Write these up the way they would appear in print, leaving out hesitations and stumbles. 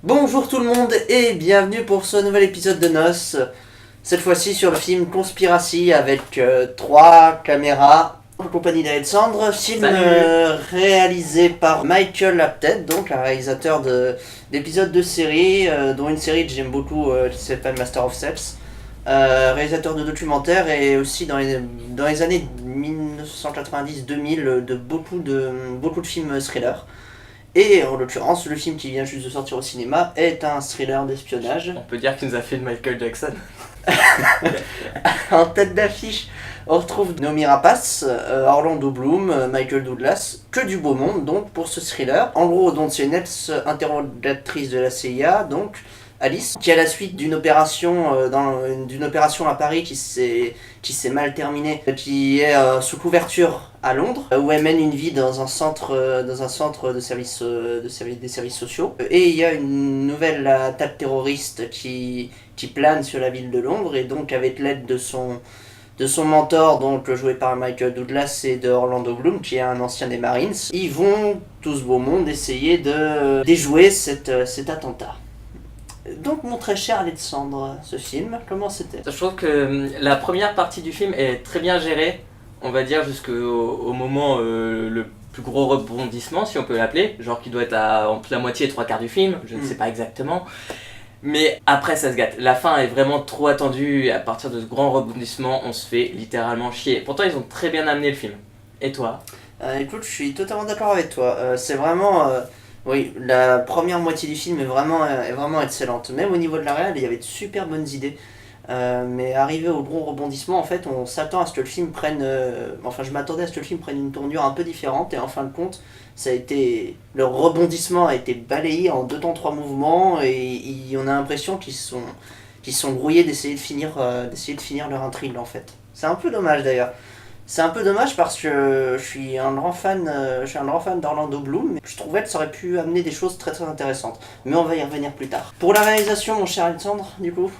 Bonjour tout le monde et bienvenue pour ce nouvel épisode de Noce. Cette fois-ci sur le film Conspiracy avec trois caméras en compagnie d'Alexandre. Film réalisé par Michael Apted, donc un réalisateur d'épisodes de séries, dont une série que j'aime beaucoup qui s'appelle Master of Sex. Réalisateur de documentaires et aussi dans les années 1990-2000 de beaucoup de films thrillers. Et en l'occurrence, le film qui vient juste de sortir au cinéma est un thriller d'espionnage. On peut dire qu'il nous a fait de Michael Jackson. En tête d'affiche, on retrouve Noomi Rapace, Orlando Bloom, Michael Douglas, que du beau monde donc pour ce thriller. En gros, donc c'est une ex-interrogatrice de la CIA, donc Alice, qui à la suite d'une opération à Paris qui s'est mal terminée, qui est sous couverture à Londres, où elle mène une vie dans un centre des services sociaux. Et il y a une nouvelle attaque terroriste qui plane sur la ville de Londres, et donc avec l'aide de son mentor, donc joué par Michael Douglas, et de Orlando Bloom, qui est un ancien des Marines, ils vont, tout ce beau monde, essayer de déjouer cet attentat. Donc mon très cher Alexandre, ce film, comment c'était ? Je trouve que la première partie du film est très bien gérée, on va dire jusqu'au moment le plus gros rebondissement, si on peut l'appeler, genre qui doit être entre la moitié et trois quarts du film, je ne sais pas exactement. Mais après ça se gâte, la fin est vraiment trop attendue et à partir de ce grand rebondissement on se fait littéralement chier. Pourtant ils ont très bien amené le film. Et toi ? Écoute, je suis totalement d'accord avec toi, c'est vraiment... oui, la première moitié du film est vraiment excellente. Même au niveau de la réal, il y avait de super bonnes idées. Mais arrivé au gros rebondissement, en fait, on s'attend à ce que le film prenne... enfin, je m'attendais à ce que le film prenne une tournure un peu différente. Et en fin de compte, le rebondissement a été balayé en 2 temps 3 mouvements. Et on a l'impression qu'ils sont brouillés d'essayer de finir leur intrigue, en fait. C'est un peu dommage, d'ailleurs. C'est un peu dommage parce que je suis un grand fan d'Orlando Bloom, mais je trouvais que ça aurait pu amener des choses très très intéressantes. Mais on va y revenir plus tard. Pour la réalisation, mon cher Alexandre, du coup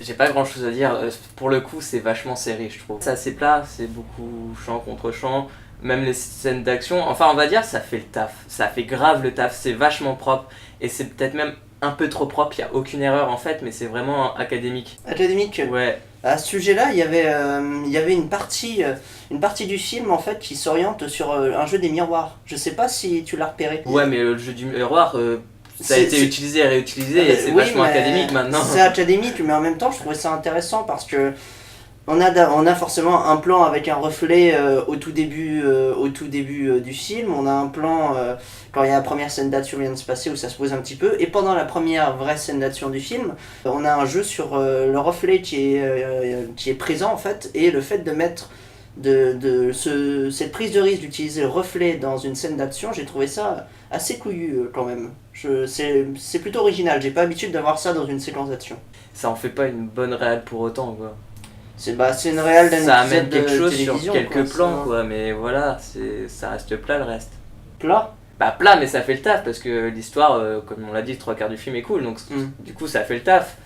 J'ai pas grand chose à dire, pour le coup c'est vachement serré je trouve. C'est assez plat, c'est beaucoup chant contre chant, même les scènes d'action, enfin on va dire ça fait le taf, ça fait grave le taf, c'est vachement propre et c'est peut-être même un peu trop propre, il n'y a aucune erreur en fait, mais c'est vraiment académique. Académique. Ouais. À ce sujet-là, il y avait une partie du film en fait qui s'oriente sur un jeu des miroirs. Je sais pas si tu l'as repéré. Ouais, mais le jeu du miroir, ça a été utilisé et réutilisé et c'est vachement académique maintenant. C'est académique, mais en même temps, je trouvais ça intéressant parce que on a forcément un plan avec un reflet au tout début du film. On a un plan quand il y a la première scène d'action qui vient de se passer où ça se pose un petit peu. Et pendant la première vraie scène d'action du film, on a un jeu sur le reflet qui est présent en fait. Et le fait de mettre cette prise de risque d'utiliser le reflet dans une scène d'action, j'ai trouvé ça assez couillu quand même. C'est plutôt original, j'ai pas l'habitude d'avoir ça dans une séquence d'action. Ça en fait pas une bonne réal pour autant quoi. C'est une réelle d'un ça épisode amène quelque de chose télévision, sur quelques quoi, plans ça... quoi, mais voilà, ça reste plat le reste. Plat. Bah plat mais ça fait le taf parce que l'histoire, comme on l'a dit, 3 quarts du film est cool, donc du coup ça fait le taf.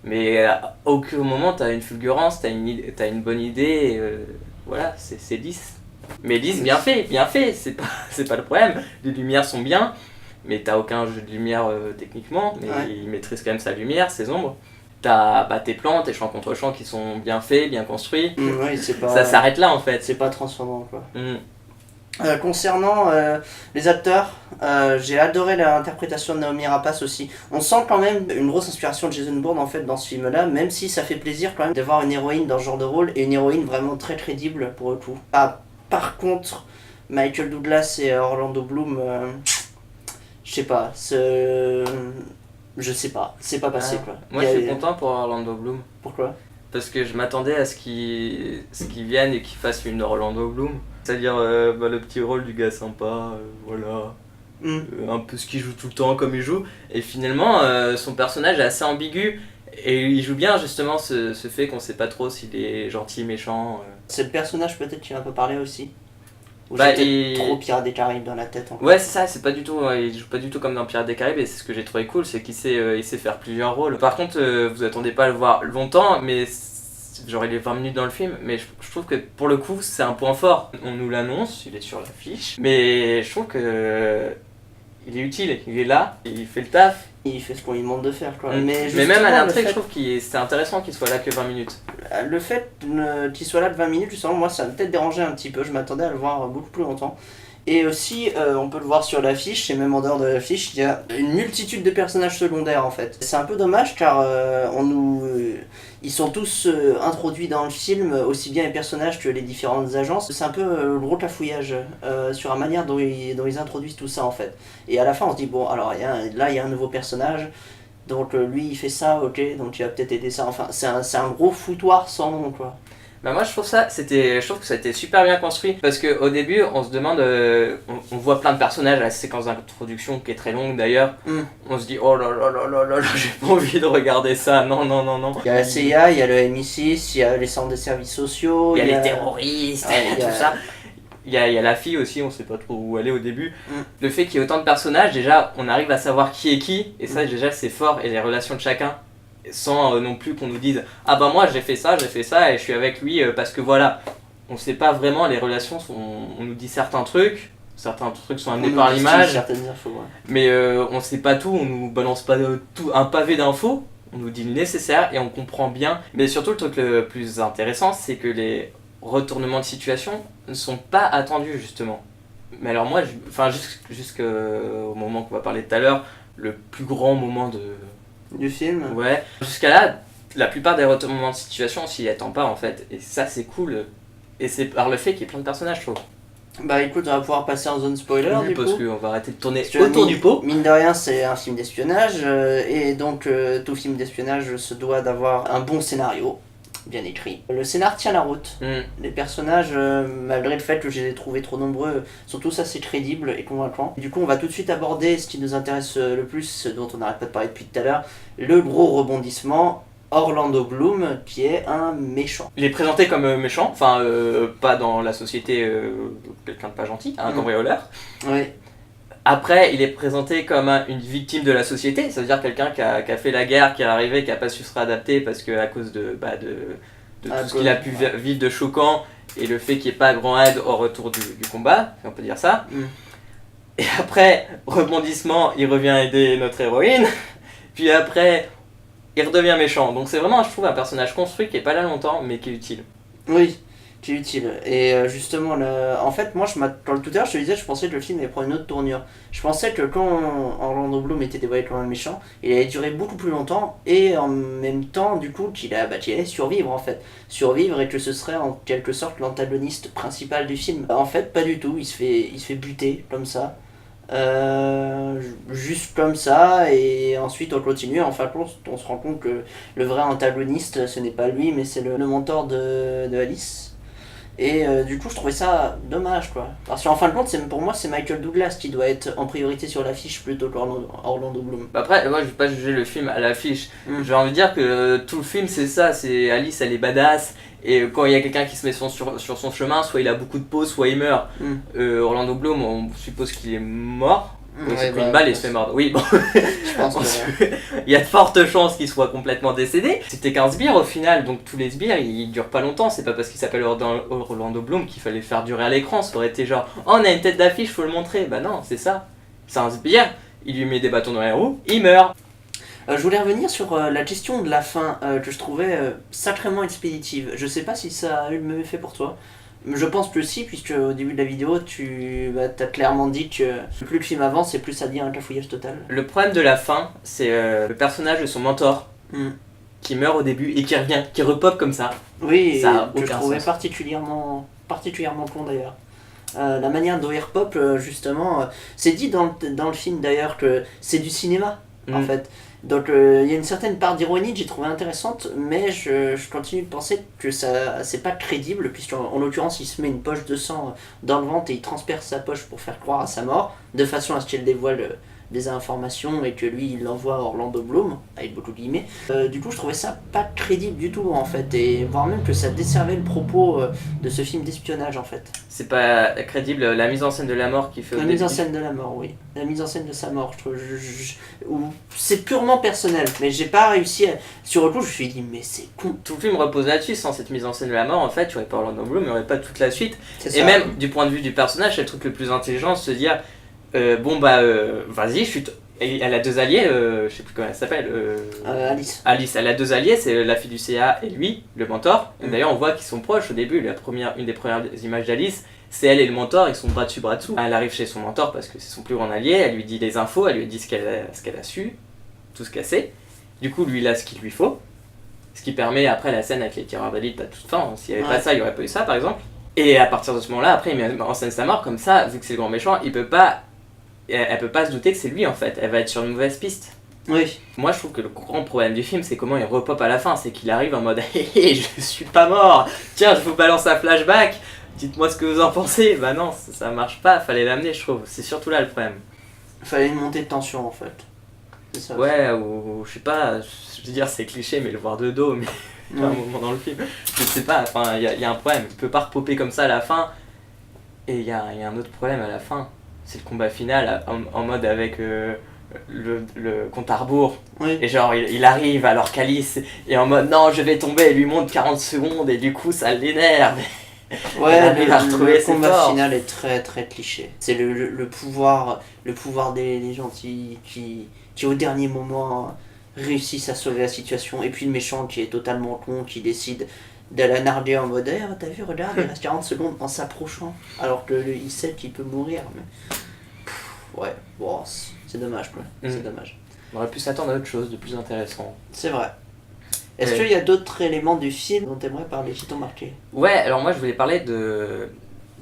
Mais à aucun moment t'as une fulgurance, t'as une bonne idée, voilà, c'est lisse. Mais lisse, bien fait, c'est pas le problème. Les lumières sont bien, mais t'as aucun jeu de lumière techniquement, mais il maîtrise quand même sa lumière, ses ombres. T'as tes plans, tes champs contre champs qui sont bien faits, bien construits. Oui, ça s'arrête là en fait. C'est pas transformant quoi. Concernant les acteurs, j'ai adoré l'interprétation de Noomi Rapace aussi. On sent quand même une grosse inspiration de Jason Bourne en fait dans ce film-là, même si ça fait plaisir quand même d'avoir une héroïne dans ce genre de rôle et une héroïne vraiment très crédible pour le coup. Par contre, Michael Douglas et Orlando Bloom, je sais pas, je sais pas, c'est pas passé quoi. Moi je suis content pour Orlando Bloom. Pourquoi ? Parce que je m'attendais à ce qu'il vienne et qu'il fasse une Orlando Bloom. C'est-à-dire le petit rôle du gars sympa, voilà. Un peu ce qu'il joue tout le temps comme il joue. Et finalement, son personnage est assez ambigu. Et il joue bien justement ce fait qu'on sait pas trop s'il est gentil, méchant. C'est le personnage peut-être qui m'a un peu parlé aussi. Ou trop Pirates des Caraïbes dans la tête. Ouais, c'est ça, c'est pas du tout, il joue pas du tout comme dans Pirates des Caraïbes et c'est ce que j'ai trouvé cool, c'est qu'il sait faire plusieurs rôles. Par contre, vous attendez pas à le voir longtemps, mais genre il est 20 minutes dans le film, mais je trouve que pour le coup c'est un point fort. On nous l'annonce, il est sur l'affiche, mais je trouve que il est utile, il est là, il fait le taf. Il fait ce qu'on lui demande de faire, quoi. Mais même à l'intrigue, je trouve que c'était intéressant qu'il soit là que 20 minutes. Le fait qu'il soit là de 20 minutes, justement, moi ça m'a peut-être dérangé un petit peu, je m'attendais à le voir beaucoup plus longtemps. Et aussi, on peut le voir sur l'affiche, et même en dehors de l'affiche, il y a une multitude de personnages secondaires en fait. C'est un peu dommage car ils sont tous introduits dans le film, aussi bien les personnages que les différentes agences. C'est un peu le gros cafouillage sur la manière dont ils introduisent tout ça en fait. Et à la fin on se dit, bon alors là il y a un nouveau personnage, donc lui il fait ça, ok, donc il va peut-être aider ça. Enfin c'est un gros foutoir sans nom quoi. Bah moi je trouve que ça a été super bien construit parce que au début on se demande, on voit plein de personnages, la séquence d'introduction qui est très longue d'ailleurs, on se dit oh là là là là là, j'ai pas envie de regarder ça, non. Il y a la CIA, il y a le MI6, il y a les centres de services sociaux, il y a les terroristes, et tout ça. Il y a la fille aussi, on sait pas trop où elle est au début. Le fait qu'il y ait autant de personnages, déjà on arrive à savoir qui est qui, et ça déjà c'est fort, et les relations de chacun. Sans non plus qu'on nous dise ah bah moi j'ai fait ça et je suis avec lui parce que voilà, on sait pas vraiment, les relations on nous dit certains trucs sont amenés par l'image, mais on sait pas tout, on nous balance pas tout un pavé d'infos, on nous dit le nécessaire et on comprend bien. Mais surtout le truc le plus intéressant, c'est que les retournements de situation ne sont pas attendus justement. Mais alors moi, jusqu'au moment qu'on va parler tout à l'heure, le plus grand moment du film. Ouais. Jusqu'à là, la plupart des retournements de situation, on s'y attend pas en fait. Et ça, c'est cool. Et c'est par le fait qu'il y ait plein de personnages, je trouve. Bah écoute, on va pouvoir passer en zone spoiler du coup. Parce qu'on va arrêter de tourner autour du pot. Mine de rien, c'est un film d'espionnage. Et donc, tout film d'espionnage se doit d'avoir un bon scénario. Bien écrit. Le scénar tient la route. Les personnages, malgré le fait que je les ai trouvés trop nombreux, sont tous assez crédibles et convaincants. Du coup, on va tout de suite aborder ce qui nous intéresse le plus, ce dont on n'arrête pas de parler depuis tout à l'heure, le gros rebondissement, Orlando Bloom, qui est un méchant. Il est présenté comme méchant, enfin, pas dans la société, quelqu'un de pas gentil, un cambrioleur. Oui. Après, il est présenté comme une victime de la société, ça veut dire quelqu'un qui a fait la guerre, qui est arrivé, qui n'a pas su se réadapter parce qu'à cause de tout ce qu'il a pu vivre de choquant et le fait qu'il n'y ait pas grand aide au retour du combat, si on peut dire ça. Et après, rebondissement, il revient aider notre héroïne, puis après, il redevient méchant. Donc c'est vraiment, je trouve, un personnage construit qui n'est pas là longtemps, mais qui est utile. Oui. Qui est utile. Et justement, en fait, moi, tout à l'heure, je te disais, je pensais que le film allait prendre une autre tournure. Je pensais que quand Orlando Bloom était dévoilé comme un méchant, il allait durer beaucoup plus longtemps et en même temps, du coup, qu'il allait survivre en fait. Survivre et que ce serait en quelque sorte l'antagoniste principal du film. En fait, pas du tout. Il se fait buter comme ça. Juste comme ça, et ensuite on continue. En fin de compte, on se rend compte que le vrai antagoniste, ce n'est pas lui, mais c'est le mentor de Alice. Et du coup, je trouvais ça dommage, quoi. Parce qu'en fin de compte, pour moi, c'est Michael Douglas qui doit être en priorité sur l'affiche plutôt qu'Orlando Bloom. Après, moi, je vais pas juger le film à l'affiche. J'ai envie de dire que tout le film, c'est ça. C'est Alice, elle est badass. Et quand il y a quelqu'un qui se met sur son chemin, soit il a beaucoup de peau, soit il meurt. Orlando Bloom, on suppose qu'il est mort. Il s'est pris une balle et il se fait mordre. Oui, bon. Je pense que il y a de fortes chances qu'il soit complètement décédé. C'était qu'un sbire au final, donc tous les sbires ils durent pas longtemps. C'est pas parce qu'il s'appelle Orlando Bloom qu'il fallait le faire durer à l'écran. Ça aurait été genre, oh, on a une tête d'affiche, faut le montrer. Bah non, c'est ça. C'est un sbire, il lui met des bâtons dans les roues, il meurt. Je voulais revenir sur la question de la fin que je trouvais sacrément expéditive. Je sais pas si ça a eu le même effet pour toi. Je pense que si, puisque au début de la vidéo, tu as clairement dit que plus le film avance et plus ça devient un cafouillage total. Le problème de la fin, c'est le personnage de son mentor qui meurt au début et qui revient, qui repop comme ça. Oui, ça que je trouvais particulièrement con d'ailleurs. La manière dont il repop, justement, c'est dit dans le film d'ailleurs que c'est du cinéma, en fait. Donc il y a une certaine part d'ironie que j'ai trouvé intéressante, mais je continue de penser que c'est pas crédible, puisqu'en l'occurrence il se met une poche de sang dans le ventre et il transperce sa poche pour faire croire à sa mort, de façon à ce qu'elle dévoile des informations et que lui il l'envoie à Orlando Bloom, avec beaucoup de guillemets. Du coup je trouvais ça pas crédible du tout en fait, et voire même que ça desservait le propos de ce film d'espionnage en fait. C'est pas crédible, la mise en scène de la mort qui fait au début. La mise en scène de la mort, oui. La mise en scène de sa mort, je trouve. C'est purement personnel, mais j'ai pas réussi à... Sur le coup, je me suis dit, mais c'est con. Tout le film repose là-dessus, sans cette mise en scène de la mort, en fait, tu aurais pas Orlando Bloom, il n'y aurait pas toute la suite. C'est et ça. même, du point de vue du personnage, c'est le truc le plus intelligent, de se dire, Vas-y, et elle a deux alliés, je sais plus comment elle s'appelle. Alice. Alice, elle a deux alliés, c'est la fille du CA et lui, le mentor. Et d'ailleurs, on voit qu'ils sont proches au début. Une des premières images d'Alice, c'est elle et le mentor, ils sont bras dessus, bras dessous. Elle arrive chez son mentor parce que c'est son plus grand allié, elle lui dit les infos, elle lui dit ce qu'elle a su, tout ce qu'elle sait. Du coup, lui, il a ce qu'il lui faut. Ce qui permet, après, la scène avec les tireurs d'élite à toute fin. S'il n'y avait pas ça, il n'y aurait pas eu ça, par exemple. Et à partir de ce moment-là, après, il met en scène sa mort, comme ça, vu que c'est le grand méchant, elle peut pas se douter que c'est lui, en fait. Elle va être sur une mauvaise piste. Oui. Moi, je trouve que le grand problème du film, c'est comment il repop à la fin. C'est qu'il arrive en mode hé, je suis pas mort. Tiens, je vous balance un flashback. Dites-moi ce que vous en pensez. Bah non, ça marche pas. Fallait l'amener, je trouve. C'est surtout là le problème. Fallait une montée de tension, en fait. C'est ça. Ouais, ou je sais pas. Je veux dire, c'est cliché, mais le voir de dos, mais à un moment dans le film. Je sais pas. Enfin, il y a un problème. Il peut pas repopper comme ça à la fin. Et il y a un autre problème à la fin. C'est le combat final en mode avec le compte à rebours. Oui. Et genre il arrive alors qu'Alice est en mode non je vais tomber, il lui montre 40 secondes et du coup ça l'énerve. Ouais, le combat final est très très cliché. C'est le pouvoir des gentils qui au dernier moment réussissent à sauver la situation, et puis le méchant qui est totalement con, qui décide de la narguer en mode t'as vu, regarde, il reste 40 secondes en s'approchant, alors que il sait qu'il peut mourir. Mais... ouais, bon, c'est dommage quoi. C'est dommage. On aurait pu s'attendre à autre chose de plus intéressant. C'est vrai. Est-ce qu'il y a d'autres éléments du film dont tu aimerais parler, qui t'ont marqué ? Ouais, alors moi je voulais parler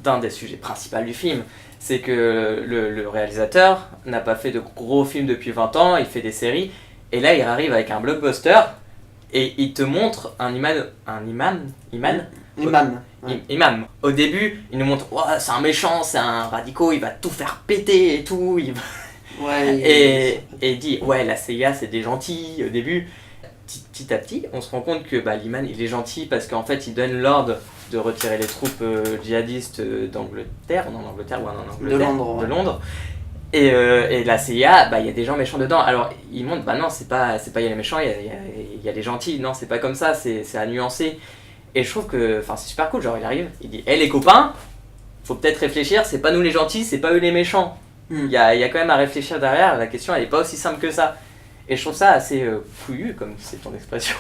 d'un des sujets principaux du film. C'est que le réalisateur n'a pas fait de gros films depuis 20 ans, il fait des séries, et là il arrive avec un blockbuster, et il te montre un imam. Au début, il nous montre, oh, c'est un méchant, c'est un radical, il va tout faire péter et tout. Ouais, et il dit, ouais, la CIA c'est des gentils au début. Petit à petit, on se rend compte que l'imam il est gentil parce qu'en fait il donne l'ordre de retirer les troupes djihadistes d'Angleterre, non d'Angleterre ou en Angleterre, de Londres. Et la CIA, il y a des gens méchants dedans. Alors il montre, non, c'est pas il y a les méchants, il y a les gentils. Non, c'est pas comme ça, c'est à nuancer. Et je trouve que c'est super cool, genre il arrive, il dit les copains, faut peut-être réfléchir, c'est pas nous les gentils, c'est pas eux les méchants. Il y a quand même à réfléchir derrière, la question elle est pas aussi simple que ça. Et je trouve ça assez couillu, comme c'est ton expression,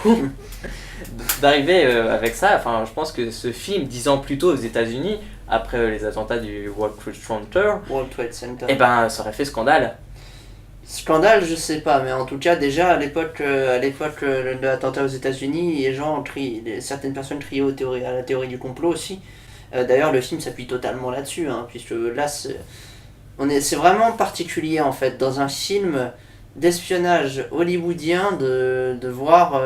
d'arriver avec ça. Enfin, je pense que ce film, 10 ans plus tôt aux États-Unis, après les attentats du World Trade Center, ça aurait fait scandale. Scandale, je sais pas, mais en tout cas, déjà à l'époque de l'attentat aux États-Unis, certaines personnes criaient à la théorie du complot aussi. D'ailleurs, le film s'appuie totalement là-dessus, puisque là, c'est vraiment particulier en fait, dans un film d'espionnage hollywoodien de voir,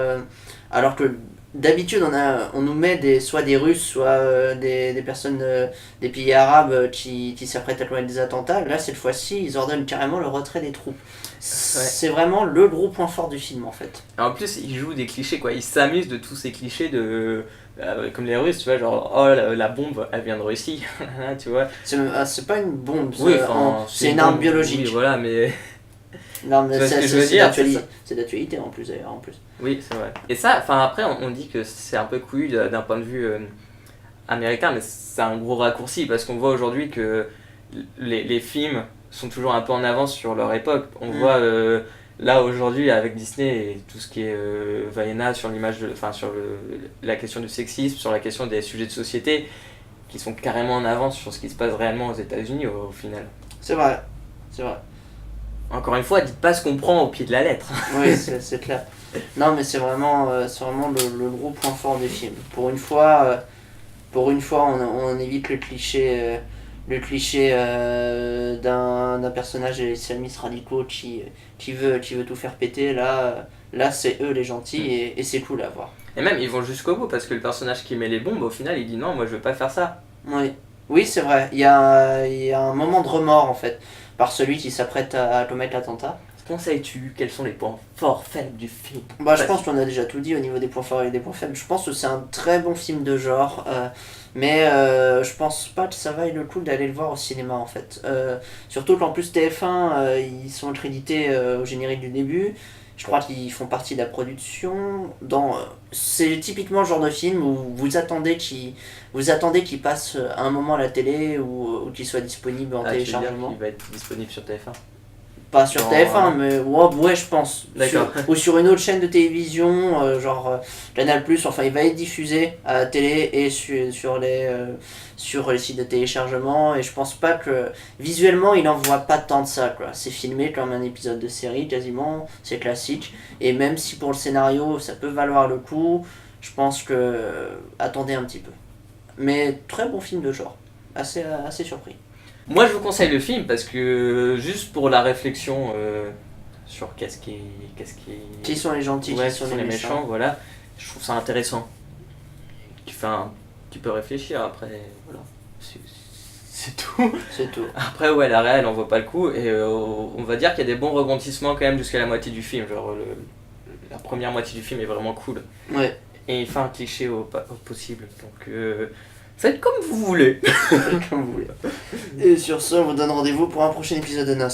alors que d'habitude on nous met soit des Russes, soit des personnes des pays arabes qui s'apprêtent à commettre des attentats. Là cette fois-ci ils ordonnent carrément le retrait des troupes. C'est vraiment le gros point fort du film en fait. En plus ils jouent des clichés quoi, ils s'amusent de tous ces clichés comme les Russes, tu vois, genre oh la bombe elle vient de Russie, tu vois. C'est pas une bombe, c'est une arme biologique. Oui voilà, mais non, mais c'est d'actualité en plus d'ailleurs. Oui, c'est vrai. Et ça, après on dit que c'est un peu couillu d'un point de vue américain, mais c'est un gros raccourci parce qu'on voit aujourd'hui que les films sont toujours un peu en avance sur leur époque. On voit là aujourd'hui avec Disney et tout ce qui est Vaiana sur la question du sexisme, sur la question des sujets de société, qui sont carrément en avance sur ce qui se passe réellement aux États-Unis au final. C'est vrai. Encore une fois, dites pas ce qu'on prend au pied de la lettre. Oui, c'est clair. Non, mais c'est vraiment le gros point fort des films. Pour une fois, on évite le cliché d'un personnage islamiste radical qui veut tout faire péter. Là c'est eux les gentils et c'est cool à voir. Et même, ils vont jusqu'au bout parce que le personnage qui met les bombes, au final, il dit non, moi je veux pas faire ça. Oui, c'est vrai. Il y a un moment de remords en fait, par celui qui s'apprête à commettre l'attentat. conseilles-tu? Quels sont les points forts, faibles du film? Bah, je pense qu'on a déjà tout dit au niveau des points forts et des points faibles. Je pense que c'est un très bon film de genre, mais je pense pas que ça vaille le coup d'aller le voir au cinéma en fait. Surtout qu'en plus TF1, ils sont crédités au générique du début. Je crois qu'ils font partie de la production. C'est typiquement le genre de film où vous attendez qu'il passe à un moment à la télé ou qu'il soit disponible en Tu veux dire téléchargement. qu'il va être disponible sur TF1? Pas sur Non, TF1, mais ouais, je pense. D'accord. Ou sur une autre chaîne de télévision, genre Canal+, enfin il va être diffusé à la télé et sur les sites de téléchargement. Et je pense pas que visuellement il en voit pas tant de ça, quoi. C'est filmé comme un épisode de série quasiment, c'est classique. Et même si pour le scénario ça peut valoir le coup, je pense que attendez un petit peu. Mais très bon film de genre, assez surpris. Moi, je vous conseille le film parce que juste pour la réflexion sur Qui sont les gentils, ouais, qui sont les méchants. voilà, je trouve ça intéressant. Tu peux réfléchir après, voilà, c'est tout. C'est tout. Après, ouais, la réelle, on voit pas le coup et on va dire qu'il y a des bons rebondissements quand même jusqu'à la moitié du film. Genre, la première moitié du film est vraiment cool. Ouais. Et il fait un cliché au possible. Donc, faites comme vous voulez. Comme vous voulez. Et sur ce, on vous donne rendez-vous pour un prochain épisode de Nos.